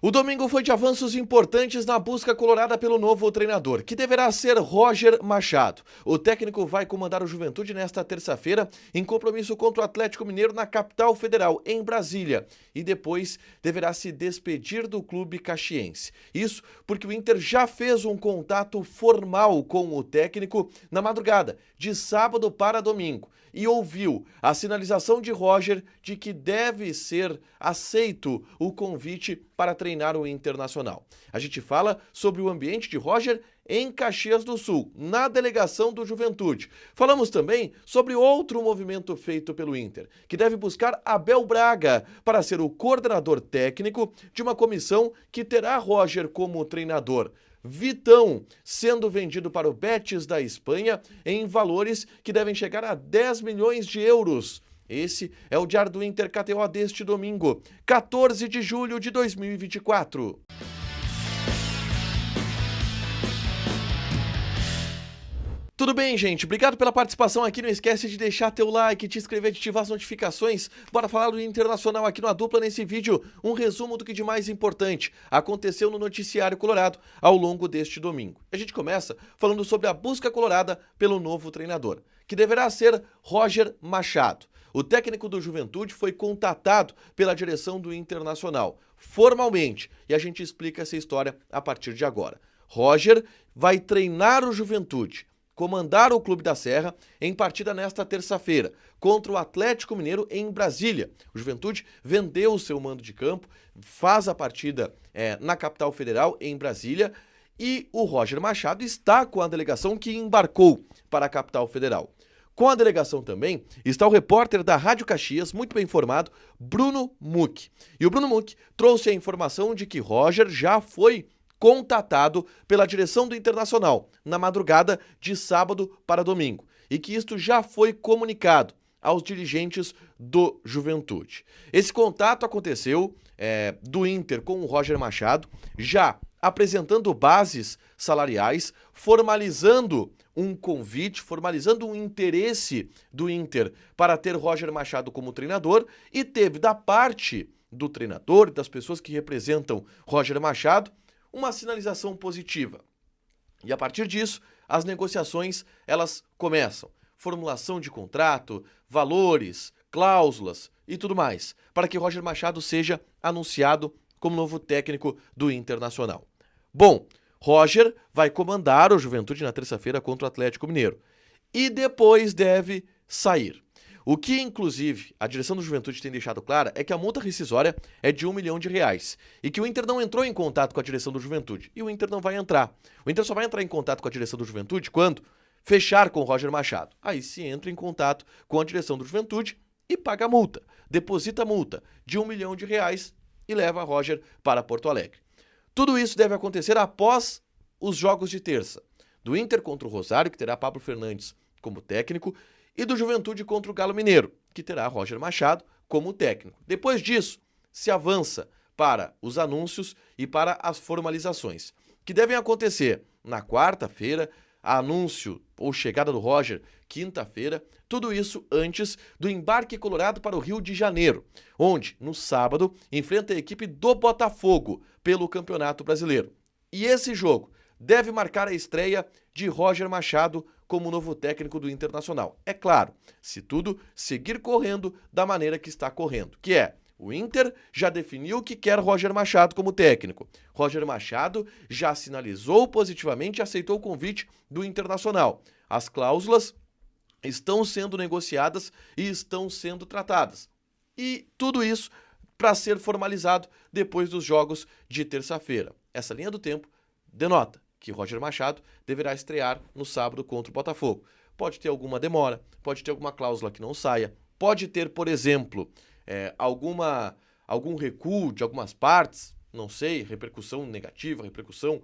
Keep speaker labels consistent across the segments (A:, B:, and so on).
A: O domingo foi de avanços importantes na busca colorada pelo novo treinador, que deverá ser Roger Machado. O técnico vai comandar o Juventude nesta terça-feira em compromisso contra o Atlético Mineiro na capital federal, em Brasília, e depois deverá se despedir do clube caxiense. Isso porque o Inter já fez um contato formal com o técnico na madrugada, de sábado para domingo, e ouviu a sinalização de Roger de que deve ser aceito o convite para treinar o Internacional. A gente fala sobre o ambiente de Roger em Caxias do Sul, na delegação do Juventude. Falamos também sobre outro movimento feito pelo Inter, que deve buscar Abel Braga para ser o coordenador técnico de uma comissão que terá Roger como treinador. Vitão sendo vendido para o Betis da Espanha em valores que devem chegar a 10 milhões de euros. Esse é o Diário do Inter KTO deste domingo, 14 de julho de 2024. Tudo bem, gente? Obrigado pela participação aqui. Não esquece de deixar teu like, te inscrever, de ativar as notificações. Bora falar do Internacional aqui no A Dupla nesse vídeo. Um resumo do que de mais importante aconteceu no noticiário colorado ao longo deste domingo. A gente começa falando sobre a busca colorada pelo novo treinador, que deverá ser Roger Machado. O técnico do Juventude foi contatado pela direção do Internacional, formalmente, e a gente explica essa história a partir de agora. Roger vai treinar o Juventude, comandar o Clube da Serra em partida nesta terça-feira contra o Atlético Mineiro em Brasília. O Juventude vendeu o seu mando de campo, faz a partida na capital federal, em Brasília, e o Roger Machado está com a delegação que embarcou para a capital federal. Com a delegação também está o repórter da Rádio Caxias, muito bem informado, Bruno Muck. E o Bruno Muck trouxe a informação de que Roger já foi contatado pela direção do Internacional na madrugada de sábado para domingo e que isto já foi comunicado aos dirigentes do Juventude. Esse contato aconteceu do Inter com o Roger Machado, já apresentando bases salariais, formalizando um convite, formalizando um interesse do Inter para ter Roger Machado como treinador, e teve da parte do treinador e das pessoas que representam Roger Machado uma sinalização positiva. E a partir disso, as negociações elas começam. Formulação de contrato, valores, cláusulas e tudo mais, para que Roger Machado seja anunciado como novo técnico do Internacional. Bom, Roger vai comandar o Juventude na terça-feira contra o Atlético Mineiro e depois deve sair. O que, inclusive, a direção do Juventude tem deixado clara é que a multa rescisória é de R$1 milhão e que o Inter não entrou em contato com a direção do Juventude. E o Inter não vai entrar. O Inter só vai entrar em contato com a direção do Juventude quando fechar com o Roger Machado. Aí se entra em contato com a direção do Juventude e paga a multa. Deposita a multa de R$1 milhão e leva Roger para Porto Alegre. Tudo isso deve acontecer após os jogos de terça. Do Inter contra o Rosário, que terá Pablo Fernandes como técnico, e do Juventude contra o Galo Mineiro, que terá Roger Machado como técnico. Depois disso, se avança para os anúncios e para as formalizações, que devem acontecer na quarta-feira, anúncio ou chegada do Roger, quinta-feira, tudo isso antes do embarque colorado para o Rio de Janeiro, onde, no sábado, enfrenta a equipe do Botafogo pelo Campeonato Brasileiro. E esse jogo deve marcar a estreia de Roger Machado como novo técnico do Internacional. É claro, se tudo seguir correndo da maneira que está correndo, que é: o Inter já definiu que quer Roger Machado como técnico. Roger Machado já sinalizou positivamente e aceitou o convite do Internacional. As cláusulas estão sendo negociadas e estão sendo tratadas. E tudo isso para ser formalizado depois dos jogos de terça-feira. Essa linha do tempo denota que Roger Machado deverá estrear no sábado contra o Botafogo. Pode ter alguma demora, pode ter alguma cláusula que não saia, pode ter, por exemplo, algum recuo de algumas partes, não sei, repercussão negativa, repercussão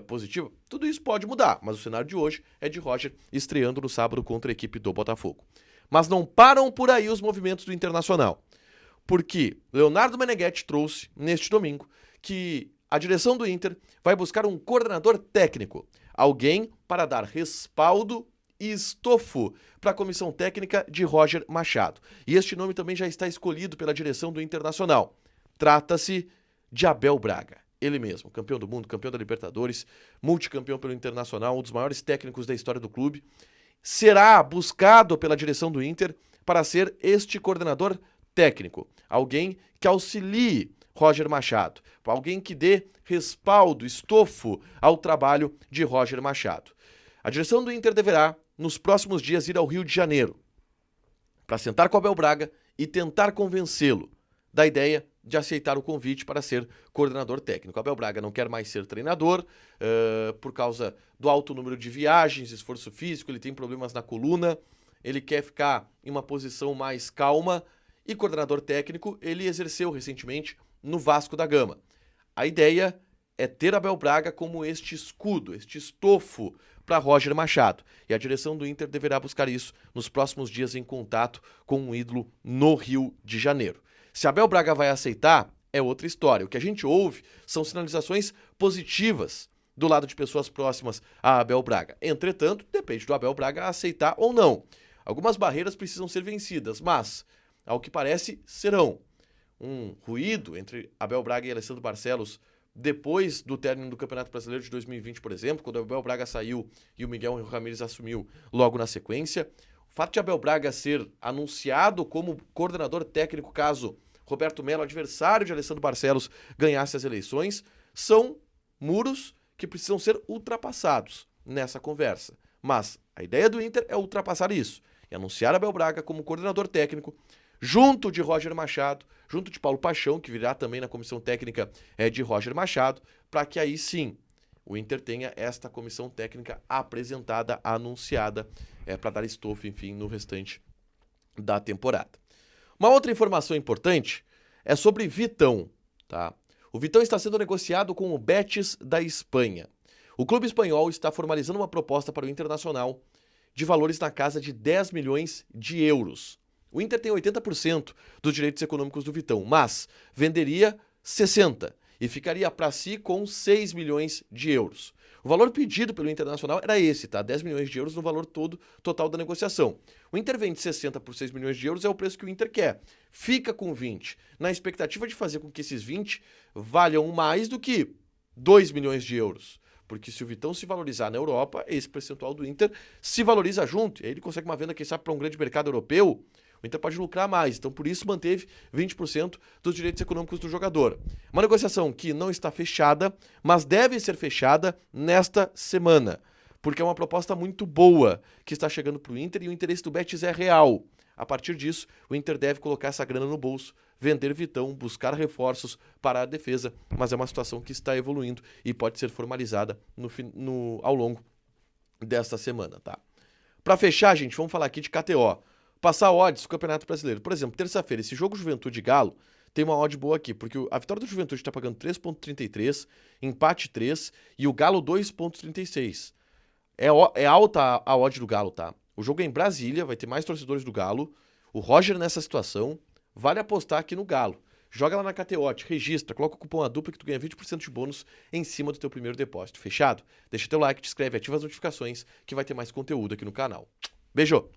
A: positiva, tudo isso pode mudar, mas o cenário de hoje é de Roger estreando no sábado contra a equipe do Botafogo. Mas não param por aí os movimentos do Internacional, porque Leonardo Meneghetti trouxe, neste domingo, que a direção do Inter vai buscar um coordenador técnico, alguém para dar respaldo e estofo para a comissão técnica de Roger Machado. E este nome também já está escolhido pela direção do Internacional. Trata-se de Abel Braga. ele mesmo, campeão do mundo, campeão da Libertadores, multicampeão pelo Internacional, um dos maiores técnicos da história do clube, será buscado pela direção do Inter para ser este coordenador técnico. Alguém que auxilie Roger Machado, alguém que dê respaldo, estofo ao trabalho de Roger Machado. A direção do Inter deverá, nos próximos dias, ir ao Rio de Janeiro para sentar com Abel Braga e tentar convencê-lo da ideia de aceitar o convite para ser coordenador técnico. Abel Braga não quer mais ser treinador por causa do alto número de viagens, esforço físico, ele tem problemas na coluna, ele quer ficar em uma posição mais calma e coordenador técnico ele exerceu recentemente no Vasco da Gama. A ideia é ter Abel Braga como este escudo, este estofo para Roger Machado. E a direção do Inter deverá buscar isso nos próximos dias em contato com um ídolo no Rio de Janeiro. Se Abel Braga vai aceitar, é outra história. O que a gente ouve são sinalizações positivas do lado de pessoas próximas a Abel Braga. Entretanto, depende do Abel Braga aceitar ou não. Algumas barreiras precisam ser vencidas, mas, ao que parece, serão. Um ruído entre Abel Braga e Alessandro Barcelos depois do término do Campeonato Brasileiro de 2020, por exemplo, quando o Abel Braga saiu e o Miguel Ramírez assumiu logo na sequência. O fato de Abel Braga ser anunciado como coordenador técnico caso Roberto Melo, adversário de Alessandro Barcelos, ganhasse as eleições, são muros que precisam ser ultrapassados nessa conversa. Mas a ideia do Inter é ultrapassar isso e anunciar Abel Braga como coordenador técnico junto de Roger Machado, junto de Paulo Paixão, que virá também na comissão técnica de Roger Machado, para que aí sim o Inter tenha esta comissão técnica apresentada, anunciada, para dar estofo, enfim, no restante da temporada. Uma outra informação importante é sobre Vitão, tá? O Vitão está sendo negociado com o Betis da Espanha. O clube espanhol está formalizando uma proposta para o Internacional de valores na casa de 10 milhões de euros. O Inter tem 80% dos direitos econômicos do Vitão, mas venderia 60% e ficaria para si com 6 milhões de euros. O valor pedido pelo Internacional era esse, tá? 10 milhões de euros no valor todo total da negociação. O Inter vende 60 por 6 milhões de euros, é o preço que o Inter quer. Fica com 20, na expectativa de fazer com que esses 20 valham mais do que 2 milhões de euros. Porque se o Vitão se valorizar na Europa, esse percentual do Inter se valoriza junto. E aí ele consegue uma venda, quem sabe, para um grande mercado europeu. O Inter pode lucrar mais, então por isso manteve 20% dos direitos econômicos do jogador. Uma negociação que não está fechada, mas deve ser fechada nesta semana, porque é uma proposta muito boa que está chegando para o Inter e o interesse do Betis é real. A partir disso, o Inter deve colocar essa grana no bolso, vender Vitão, buscar reforços para a defesa, mas é uma situação que está evoluindo e pode ser formalizada ao longo desta semana, tá? Para fechar, gente, vamos falar aqui de KTO. Passar odds do Campeonato Brasileiro. Por exemplo, terça-feira, esse jogo Juventude e Galo tem uma odd boa aqui, porque a vitória do Juventude está pagando 3,33, empate 3 e o Galo 2,36. É alta a odd do Galo, tá? O jogo é em Brasília, vai ter mais torcedores do Galo. O Roger nessa situação, vale apostar aqui no Galo. Joga lá na KTO, te registra, coloca o cupom ADUPLA que tu ganha 20% de bônus em cima do teu primeiro depósito. Fechado? Deixa teu like, te inscreve, ativa as notificações que vai ter mais conteúdo aqui no canal. Beijo!